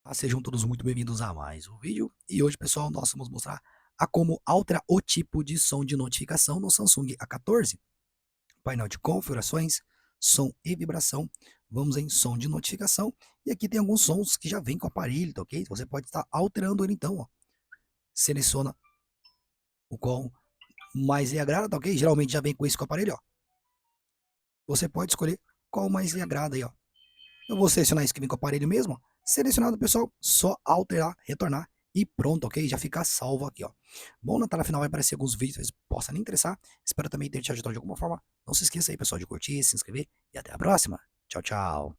Sejam todos muito bem-vindos a mais um vídeo. E hoje, pessoal, nós vamos mostrar a como alterar o tipo de som de notificação no Samsung A14. Painel de configurações, som e vibração. Vamos em som de notificação. E aqui tem alguns sons que já vem com o aparelho, tá ok? Você pode estar alterando ele então, ó. Seleciona o qual mais lhe agrada, tá ok? Geralmente já vem com esse com o aparelho, ó. Você pode escolher qual mais lhe agrada aí, ó. Eu vou selecionar esse que vem com o aparelho mesmo, ó. Selecionado, pessoal, só alterar, retornar e pronto, ok? Já fica salvo aqui, ó. Bom, na tela final vai aparecer alguns vídeos que possam lhe interessar. Espero também ter te ajudado de alguma forma. Não se esqueça aí, pessoal, de curtir, se inscrever e até a próxima. Tchau, tchau.